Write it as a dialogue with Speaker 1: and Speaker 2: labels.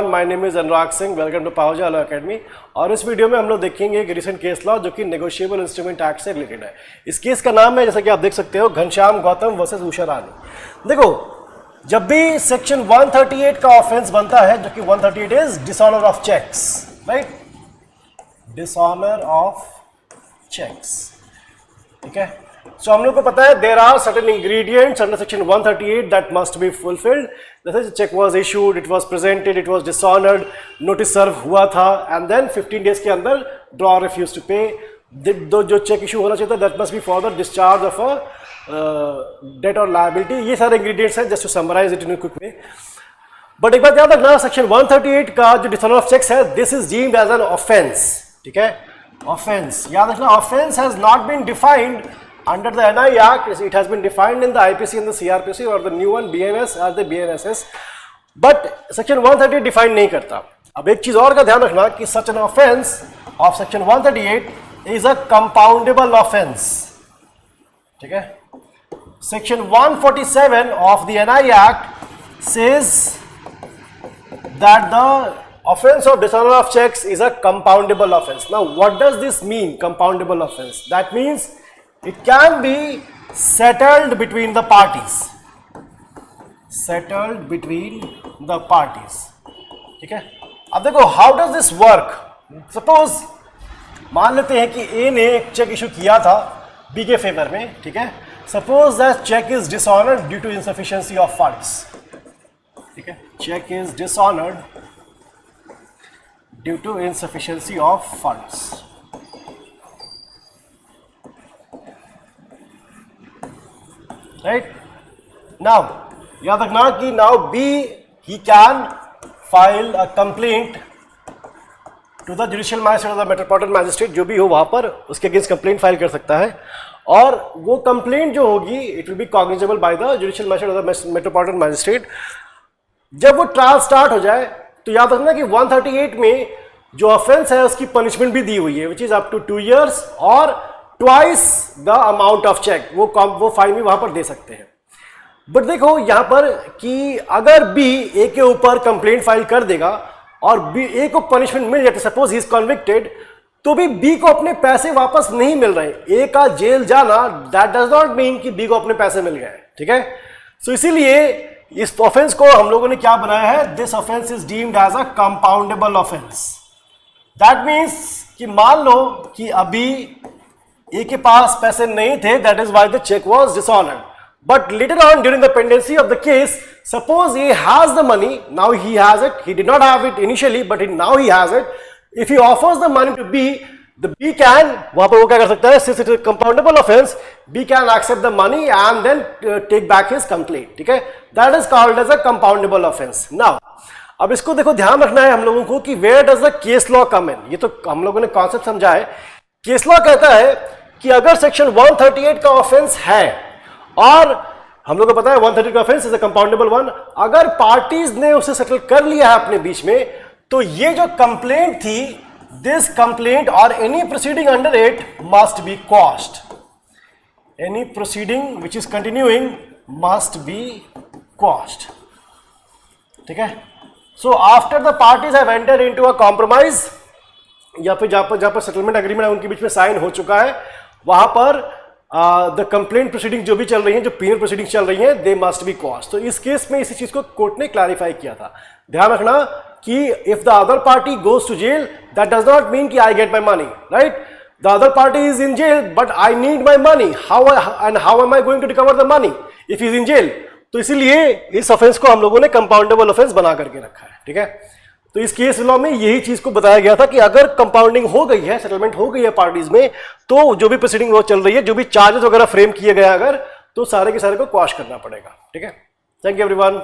Speaker 1: My name is Anurag Singh, welcome to Pahuja law academy. और इस video में हम लोग देखेंगे एक रिसेंट केस लॉ जो कि नेगोशिएबल इंस्ट्रूमेंट एक्ट से रिलेटेड है। इस केस का नाम है, जैसा कि आप देख सकते हो, घनश्याम गौतम वर्सेस उषा रानी। देखो, जब भी सेक्शन 138 का ऑफेंस बनता है, जो कि 138 is dishonour of cheques, right, dishonour of cheques, ठीक है। सो हम लोग को पता है there are certain ingredients under section 138 that must be fulfilled. जैसे cheque was issued, it was presented, it was dishonoured, notice served हुआ था, एंड देन 15 डेज के अंदर ड्रॉ रिफ्यूज टू पे। जो चेक इशू होना चाहिए था that must be for the discharge of a debt और लायबिलिटी। ये सारे इंग्रेडिएंट्स हैं, just to summarize it in quick way. But एक बात याद रखना, सेक्शन 138 का जो डिसऑनर ऑफ चेक्स है, this is deemed as an offence, ठीक है। ऑफेंस याद रखना, offence has not been defined under the NI Act. It has been defined in the IPC and the CRPC or the new one BNS or the BNSS, but section 138 define नहीं करता। अब एक चीज और का ध्यान रखना कि such an offense of section 138 is a compoundable offense, ठीक है। section 147 of the NI Act says that the offense of dishonor of checks is a compoundable offense. Now what does this mean, compoundable offense? That means it can be settled between the parties, settled between the parties, ठीक है। अब देखो, how does this work? Suppose मान लेते हैं कि A ने एक चेक इशू किया था B के फेवर में, ठीक है। Suppose that check is dishonored due to insufficiency of funds, ठीक है। Check is dishonored due to insufficiency of funds, right? Now याद रखना कि now B he can file a complaint to the judicial magistrate or the metropolitan magistrate, जो भी हो वहां पर उसके अगेंस्ट कंप्लेंट फाइल कर सकता है। और वो कंप्लेंट जो होगी it will be cognizable by the judicial magistrate और द मेट्रोपॉलिटन मैजिस्ट्रेट। जब वो ट्रायल स्टार्ट हो जाए तो याद रखना कि 138 में जो ऑफेंस है उसकी पनिशमेंट भी दी हुई है, which is up to 2 years और twice the amount of cheque. वो फाइन भी वहां पर दे सकते हैं। बट देखो यहां पर कि अगर बी ए के ऊपर कंप्लेंट फाइल कर देगा और बी ए को पनिशमेंट मिल जाती, सपोज ही इज कन्विक्टेड, तो भी बी को अपने पैसे वापस नहीं मिल रहे। ए का जेल जाना दैट डज नॉट मीन कि बी को अपने पैसे मिल गए, ठीक है। सो इसीलिए इस ऑफेंस को हम लोगों ने क्या बनाया है, this offence is deemed as a compoundable offence. That means कि मान लो कि अभी ए के पास पैसे नहीं थे, that is why the cheque was dishonoured, but later on during the pendency of the case, suppose he has the money, now he has it, he did not have it initially but now he has it, if he offers the money to B, the B can, वहां पर वो क्या कर सकता है, since it is a compoundable offense, B can accept the money and then take back his complaint, ठीक है। that is called as a compoundable offense। now अब इसको देखो, ध्यान रखना है हम लोगों को कि where does the case law come in। ये तो हम लोगों ने कॉन्सेप्ट समझा है। केस लॉ कहता है कि अगर सेक्शन 138 का ऑफेंस है और हम लोग को पता है 138 का offence is a compoundable one, अगर पार्टीज ने उसे सेटल कर लिया है अपने बीच में, तो ये जो कंप्लेंट थी, दिस कंप्लेंट और any proceeding under it must be quashed. Any proceeding which is continuing must be quashed, ठीक है। So after the parties have entered into a compromise, या फिर जहां पर सेटलमेंट एग्रीमेंट उनके बीच में साइन हो चुका है, वहां पर द कंप्लेंट प्रोसीडिंग जो भी चल रही है, जो पीनल प्रोसीडिंग चल रही है, दे मस्ट बी क्वॉश्ड। तो इस केस में इसी चीज को कोर्ट ने क्लैरिफाई किया था। ध्यान रखना कि if the other party goes to jail, that does not mean कि I get my money, right. The other party is in jail but I need my money, how am I going to recover the money if is in jail. तो इसीलिए इस offence को हम लोगों ने compoundable offence बना करके रखा है, ठीक है। तो इस केस लॉ में यही चीज को बताया गया था कि अगर कंपाउंडिंग हो गई है, सेटलमेंट हो गई है पार्टीज में, तो जो भी प्रोसीडिंग वो चल रही है, जो भी चार्जेस वगैरह फ्रेम किए गए अगर, तो सारे के सारे को क्वॉश करना पड़ेगा, ठीक है। Thank you everyone.